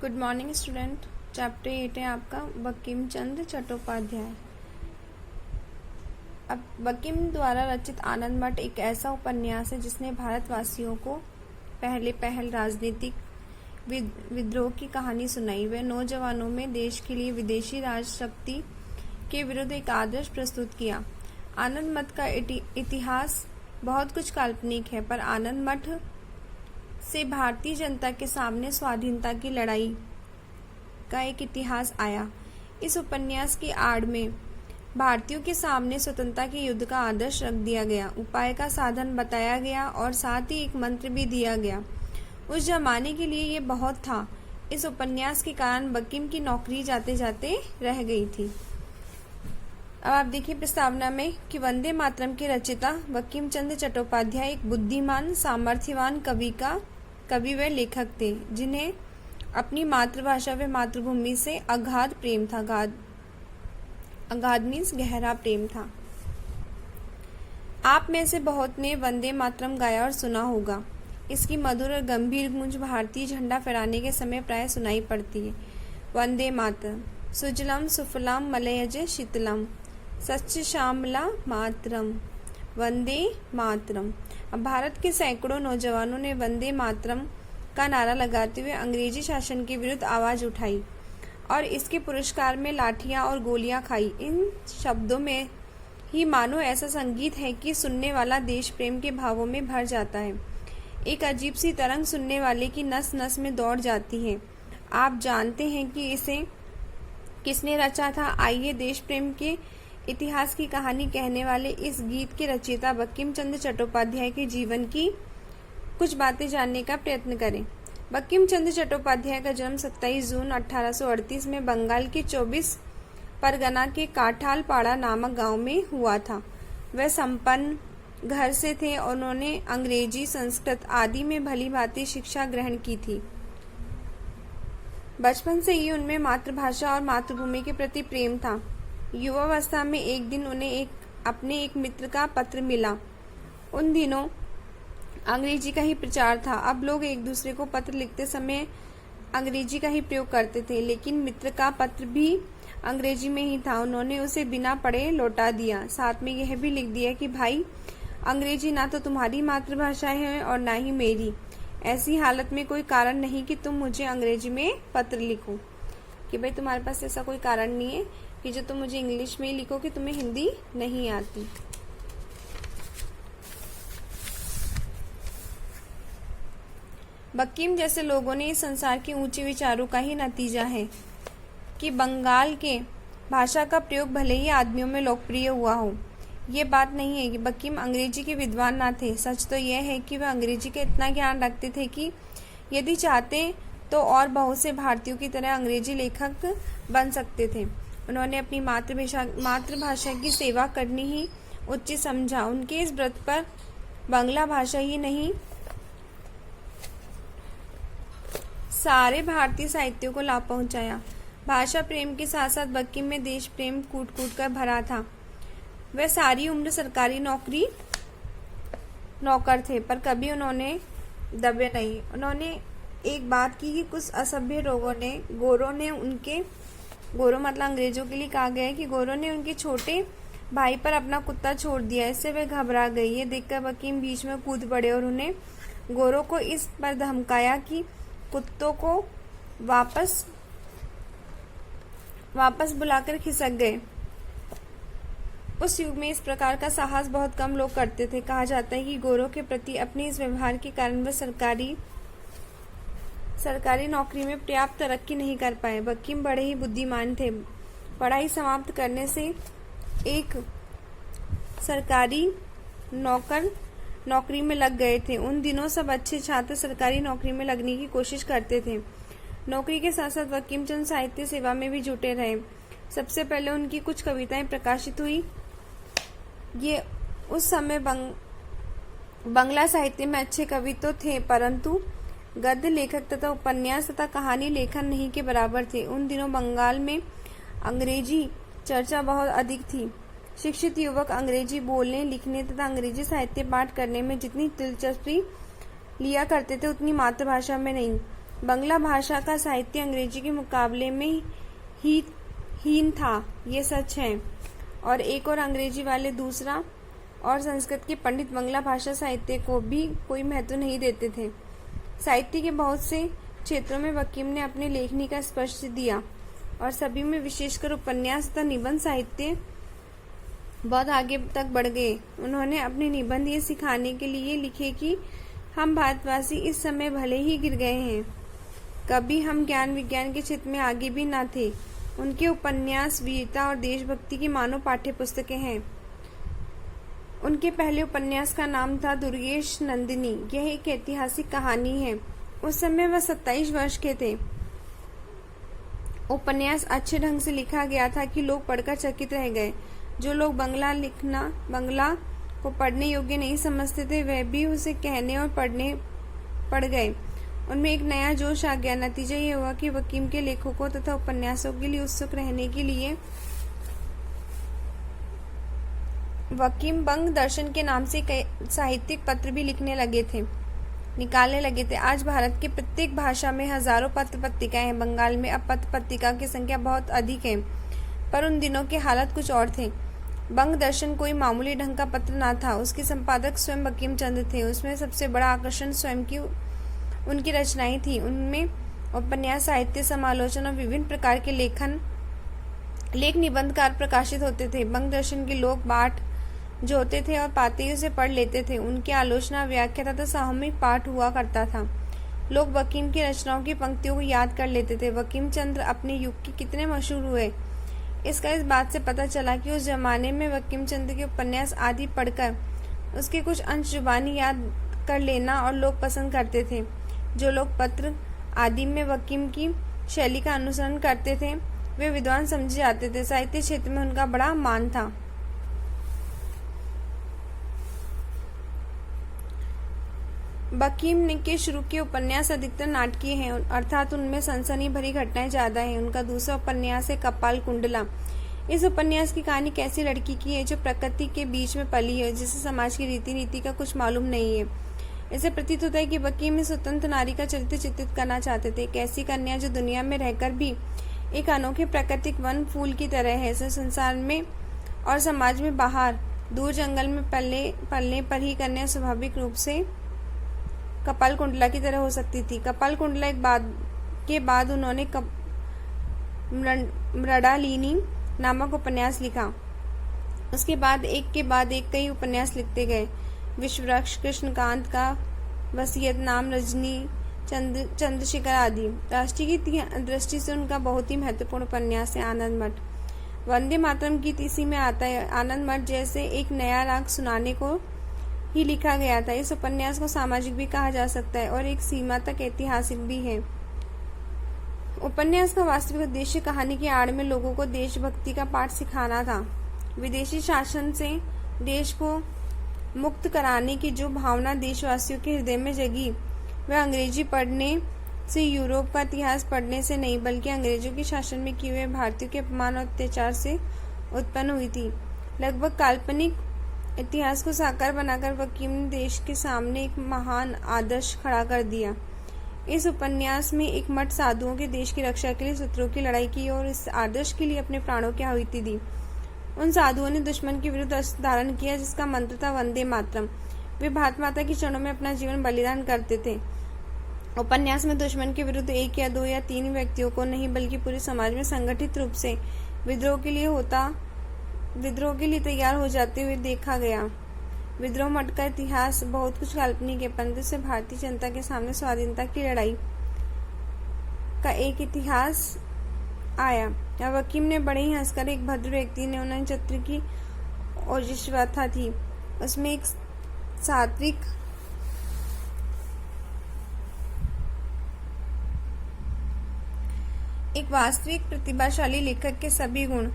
Good morning student. Chapter 8 है आपका बंकिम चंद्र चट्टोपाध्याय। अब बंकिम द्वारा रचित आनंद मठ एक ऐसा उपन्यास है जिसने भारतवासियों को पहल राजनीतिक विद्रोह की कहानी सुनाई। वह नौजवानों में देश के लिए विदेशी राज शक्ति के विरुद्ध एक आदर्श प्रस्तुत किया। आनंद मठ का इतिहास बहुत कुछ काल्पनिक है, पर आनंद मठ से भारतीय जनता के सामने स्वाधीनता की लड़ाई का एक इतिहास आया। इस उपन्यास की आड़ में भारतीयों के सामने स्वतंत्रता के युद्ध का आदर्श रख दिया गया, उपाय का साधन बताया गया और साथ ही एक मंत्र भी दिया गया। उस जमाने के लिए ये बहुत था। इस उपन्यास के कारण बंकिम की नौकरी जाते जाते रह गई थी। अब आप देखिए प्रस्तावना में कि वंदे मातरम के रचयिता बंकिम चंद्र चट्टोपाध्याय एक बुद्धिमान सामर्थ्यवान कवि व लेखक थे, जिन्हें अपनी मातृभाषा व मातृभूमि से अगाध प्रेम था। अगाध मीन्स गहरा प्रेम था। आप में से बहुत ने वंदे मातरम गाया और सुना होगा। इसकी मधुर और गंभीर गूंज भारतीय झंडा फहराने के समय प्राय सुनाई पड़ती है। वंदे मातरम सुजलम सुफलाम मलयज शीतलम सच्च श्यामला मातरम वंदे मातरम। अब भारत के सैकड़ों नौजवानों ने वंदे मातरम का नारा लगाते हुए अंग्रेजी शासन के विरुद्ध आवाज उठाई और इसके पुरस्कार में लाठियां और गोलियां खाई। इन शब्दों में ही मानो ऐसा संगीत है कि सुनने वाला देश प्रेम के भावों में भर जाता है। एक अजीब सी तरंग सुनने वाले की नस नस में दौड़ जाती है। आप जानते हैं कि इसे किसने रचा था? आइए देश प्रेम के इतिहास की कहानी कहने वाले इस गीत के रचयिता बंकिम चंद्र चट्टोपाध्याय के जीवन की कुछ बातें जानने का प्रयत्न करें। बंकिम चंद्र चट्टोपाध्याय का जन्म 27 जून 1838 में बंगाल के 24 परगना के काठालपाड़ा नामक गांव में हुआ था। वह संपन्न घर से थे और उन्होंने अंग्रेजी, संस्कृत आदि में भली भांति शिक्षा ग्रहण की थी। बचपन से ही उनमें मातृभाषा और मातृभूमि के प्रति प्रेम था। युवावस्था में एक दिन उन्हें अपने एक मित्र का पत्र मिला। उन दिनों अंग्रेजी का ही प्रचार था। अब लोग एक दूसरे को पत्र लिखते समय अंग्रेजी का ही प्रयोग करते थे, लेकिन मित्र का पत्र भी अंग्रेजी में ही था। उन्होंने उसे बिना पढ़े लौटा दिया। साथ में यह भी लिख दिया कि भाई, अंग्रेजी ना तो तुम्हारी मातृभाषा है और ना ही मेरी। ऐसी हालत में कोई कारण नहीं कि तुम मुझे अंग्रेजी में पत्र लिखो। कि भाई तुम्हारे पास ऐसा कोई कारण नहीं है कि जो तुम मुझे इंग्लिश में लिखो कि तुम्हें हिंदी नहीं आती। बंकिम जैसे लोगों ने इस संसार के ऊंचे विचारों का ही नतीजा है कि बंगाल के भाषा का प्रयोग भले ही आदमियों में लोकप्रिय हुआ हो। ये बात नहीं है कि बंकिम अंग्रेजी के विद्वान ना थे। सच तो यह है कि वह अंग्रेजी का इतना ज्ञान रखते थे कि यदि चाहते तो और बहुत से भारतीयों की तरह अंग्रेजी लेखक बन सकते थे। उन्होंने अपनी मातृभाषा की सेवा करनी ही उचित समझा। उनके इस व्रत पर बांग्ला भाषा ही नहीं, सारे भारतीय साहित्यों को लाभ पहुंचाया। भाषा प्रेम के साथ साथ बंकिम में देश प्रेम कूट कूट कर भरा था। वह सारी उम्र सरकारी नौकर थे, पर कभी उन्होंने दबे नहीं। उन्होंने एक बात की कि कुछ असभ्य गोरों मतलब अंग्रेजों के लिए कहा गया है कि गोरों ने उनके छोटे भाई पर अपना कुत्ता छोड़ दिया। इससे वे घबरा गए। ये देखकर बंकिम बीच में कूद पड़े और उन्हें गोरों को इस पर धमकाया कि कुत्तों को वापस बुलाकर खिसक गए। उस युग में इस प्रकार का साहस बहुत कम लोग करते थे। कहा जाता है कि गोरों के प्रति अपने इस व्यवहार के कारण वह सरकारी नौकरी में पर्याप्त तरक्की नहीं कर पाए। बंकिम बड़े ही बुद्धिमान थे। पढ़ाई समाप्त करने से एक सरकारी नौकरी में लग गए थे। उन दिनों सब अच्छे छात्र सरकारी नौकरी में लगने की कोशिश करते थे। नौकरी के साथ साथ बंकिम चंद्र साहित्य सेवा में भी जुटे रहे। सबसे पहले उनकी कुछ कविताएं प्रकाशित हुई। ये उस समय बंगला साहित्य में अच्छे कवि तो थे, परंतु गद्य लेखक तथा उपन्यास तथा कहानी लेखन नहीं के बराबर थे। उन दिनों बंगाल में अंग्रेजी चर्चा बहुत अधिक थी। शिक्षित युवक अंग्रेजी बोलने, लिखने तथा अंग्रेजी साहित्य पाठ करने में जितनी दिलचस्पी लिया करते थे उतनी मातृभाषा में नहीं। बंगला भाषा का साहित्य अंग्रेजी के मुकाबले में ही हीन था, ये सच है। और एक और अंग्रेजी वाले दूसरा, और संस्कृत के पंडित बंगला भाषा साहित्य को भी कोई महत्व नहीं देते थे। साहित्य के बहुत से क्षेत्रों में वकीम ने अपनी लेखनी का स्पर्श दिया और सभी में विशेषकर उपन्यास तथा निबंध साहित्य बहुत आगे तक बढ़ गए। उन्होंने अपने निबंध ये सिखाने के लिए लिखे कि हम भारतवासी इस समय भले ही गिर गए हैं, कभी हम ज्ञान विज्ञान के क्षेत्र में आगे भी ना थे। उनके उपन्यास वीरता और देशभक्ति की मानो पाठ्य पुस्तकें हैं। उनके पहले उपन्यास का नाम था दुर्गेश नंदिनी। यह एक ऐतिहासिक कहानी है। उस समय वह 27 वर्ष के थे। उपन्यास अच्छे ढंग से लिखा गया था कि लोग पढ़कर चकित रह गए। जो लोग बंगला को पढ़ने योग्य नहीं समझते थे, वह भी उसे कहने और पढ़ने पड़ गए। उनमें एक नया जोश आ गया। नतीजा ये हुआ कि वकीम के लेखकों तथा उपन्यासों के लिए उत्सुक रहने के लिए वकीम बंग दर्शन के नाम से कई साहित्यिक पत्र भी निकालने लगे थे। आज भारत के प्रत्येक भाषा में हजारों पत्र पत्रिकाएं हैं। बंगाल में अब पत्र पत्रिका की संख्या बहुत अधिक है, पर उन दिनों के हालात कुछ और थे। बंग दर्शन कोई मामूली ढंग का पत्र न था। उसके संपादक स्वयं बंकिम चंद्र थे। उसमें सबसे बड़ा आकर्षण स्वयं की उनकी रचनाएं थी। उनमें उपन्यास, साहित्य, समालोचना और विभिन्न प्रकार के लेख निबंधकार प्रकाशित होते थे। बंग दर्शन के लोग बाट जो होते थे और पाते ही उसे पढ़ लेते थे। उनकी आलोचना, व्याख्या तथा सामूहिक पाठ हुआ करता था। लोग वकीम की रचनाओं की पंक्तियों को याद कर लेते थे। वकीम चंद्र अपने युग के कितने मशहूर हुए, इसका इस बात से पता चला कि उस जमाने में वकीम चंद्र के उपन्यास आदि पढ़कर उसके कुछ अंश जुबानी याद कर लेना और लोग पसंद करते थे। जो लोग पत्र आदि में वकीम की शैली का अनुसरण करते थे, वे विद्वान समझे जाते थे। साहित्य क्षेत्र में उनका बड़ा मान था। बंकिम के शुरू के उपन्यास अधिकतर नाटकीय हैं, अर्थात उनमें सनसनी भरी घटनाएं ज्यादा हैं। उनका दूसरा उपन्यास है कपाल कुंडला। इस उपन्यास की कहानी कैसी लड़की की है जो प्रकृति के बीच में पली है, जिसे समाज की रीति नीति का कुछ मालूम नहीं है। इसे प्रतीत होता है कि बंकिम में स्वतंत्र नारी का चरित्र चित्रित करना चाहते थे। एक ऐसी कन्या जो दुनिया में रहकर भी एक अनोखे प्राकृतिक वन फूल की तरह है। संसार में और समाज में बाहर दूर जंगल में पलने पर ही कन्या स्वाभाविक रूप से कपाल कुंडला की तरह हो सकती थी। कपाल कुंडला के बाद उन्होंने मृणालिनी नामक उपन्यास लिखा। उसके बाद एक कई उपन्यास लिखते गए। विश्ववृक्ष, कृष्णकांत का वसीयत नाम, रजनी, चंद्रशेखर आदि। राष्ट्रीय की दृष्टि से उनका बहुत ही महत्वपूर्ण उपन्यास है आनंद मठ। वंदे मातरम गीत इसी में आता है। आनंद मठ जैसे एक नया राग सुनाने को ही लिखा गया था। इस उपन्यास को सामाजिक भी कहा जा सकता है और एक सीमा तक ऐतिहासिक भी है। उपन्यास का वास्तविक उद्देश्य कहानी की आड़ में लोगों को देशभक्ति का पाठ सिखाना था। विदेशी शासन से देश को मुक्त कराने की जो भावना देशवासियों के हृदय में जगी, वह अंग्रेजी पढ़ने से, यूरोप का इतिहास पढ़ने से नहीं, बल्कि अंग्रेजों के शासन में किए हुए भारतीयों के अपमान और अत्याचार से उत्पन्न हुई थी। लगभग काल्पनिक इतिहास को साकार बनाकर वकीम ने देश के सामने एक महान आदर्श खड़ा कर दिया। इस उपन्यास में एक मठ साधुओं के देश की रक्षा के लिए शत्रुओं की लड़ाई की और इस आदर्श के लिए अपने प्राणों की आहुति दी। उन साधुओं ने दुश्मन के विरुद्ध अस्त्र धारण किया, जिसका मंत्र था वंदे मातरम। वे भारत माता की चरणों में अपना जीवन बलिदान करते थे। उपन्यास में दुश्मन के विरुद्ध एक या दो या तीन व्यक्तियों को नहीं, बल्कि पूरे समाज में संगठित रूप से विद्रोह के लिए तैयार हो जाते हुए देखा गया। विद्रोह मठ का इतिहास बहुत कुछ काल्पनिक है, परंतु से भारतीय जनता के सामने स्वाधीनता की लड़ाई का एक इतिहास आया। वकीम ने बड़े ही हंसकर, एक भद्र व्यक्ति ने 69 की ओजस्वता थी, उसमें एक सात्विक एक वास्तविक प्रतिभाशाली लेखक के सभी गुण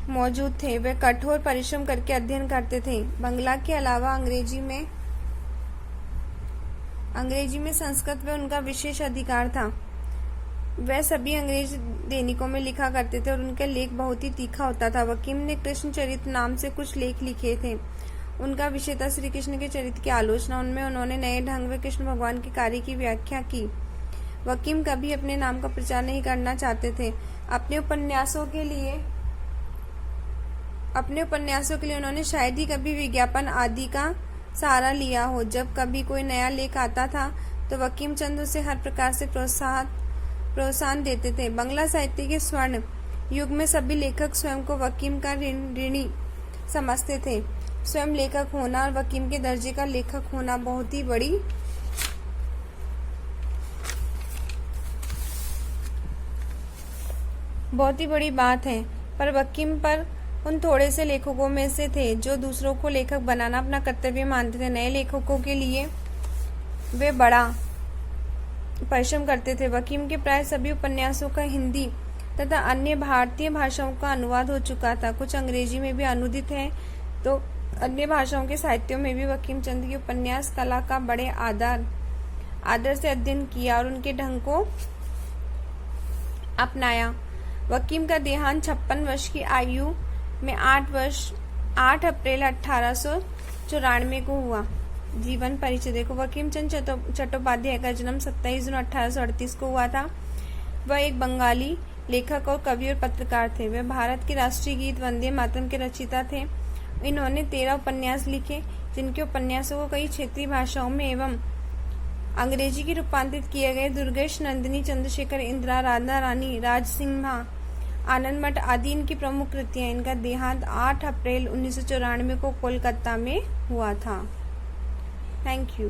मौजूद थे। वे कठोर परिश्रम करके अध्ययन करते थे। बंगला के अलावा अंग्रेजी में संस्कृत में उनका विशेष अधिकार था। वह सभी अंग्रेज दैनिकों में लिखा करते थे और उनका लेख बहुत ही तीखा होता था। वकीम ने कृष्ण चरित्र नाम से कुछ लेख लिखे थे। उनका विषय था श्री कृष्ण के चरित्र की आलोचना। उनमें उन्होंने नए ढंग में कृष्ण भगवान के कार्य की व्याख्या की। वकीम कभी अपने नाम का प्रचार नहीं करना चाहते थे। अपने उपन्यासों के लिए उन्होंने शायद ही कभी विज्ञापन आदि का सहारा लिया हो। जब कभी कोई नया लेख आता था तो वकीम चंद उसे हर प्रकार से प्रोत्साहन देते थे। बांग्ला साहित्य के स्वर्ण युग में सभी लेखक स्वयं को वकीम का ऋणी समझते थे। स्वयं लेखक होना और वकीम के दर्जे का लेखक होना बहुत ही बड़ी बात है। पर वकीम पर उन थोड़े से लेखकों में से थे जो दूसरों को लेखक बनाना अपना कर्तव्य मानते थे। नए लेखकों के लिए वे बड़ा परिश्रम करते थे। वकीम के प्राय सभी उपन्यासों का हिंदी तथा अन्य भारतीय भाषाओं का अनुवाद हो चुका था। कुछ अंग्रेजी में भी अनुदित है, तो अन्य भाषाओं के साहित्यों में भी वकीम चंद की उपन्यास कला का बड़े आदर से अध्ययन किया और उनके ढंग को अपनाया। वकीम का देहांत 56 वर्ष की आयु में 8 अप्रैल 1894 को हुआ। जीवन परिचय देखो। वकीम चंद चट्टोपाध्याय का जन्म 27 जून 1838 को हुआ था। वह एक बंगाली लेखक और कवि और पत्रकार थे। वे भारत के राष्ट्रीय गीत वंदे मातरम के रचयिता थे। इन्होंने 13 उपन्यास लिखे, जिनके उपन्यासों को कई क्षेत्रीय भाषाओं में एवं अंग्रेजी की रूपांतरित किए गए। दुर्गेश नंदिनी, चंद्रशेखर, इंदिरा, राधा रानी, राजसिम्हा, आनंद मठ आदि इनकी प्रमुख कृतियां। इनका देहांत 8 अप्रैल 1994 को कोलकाता में हुआ था। Thank you.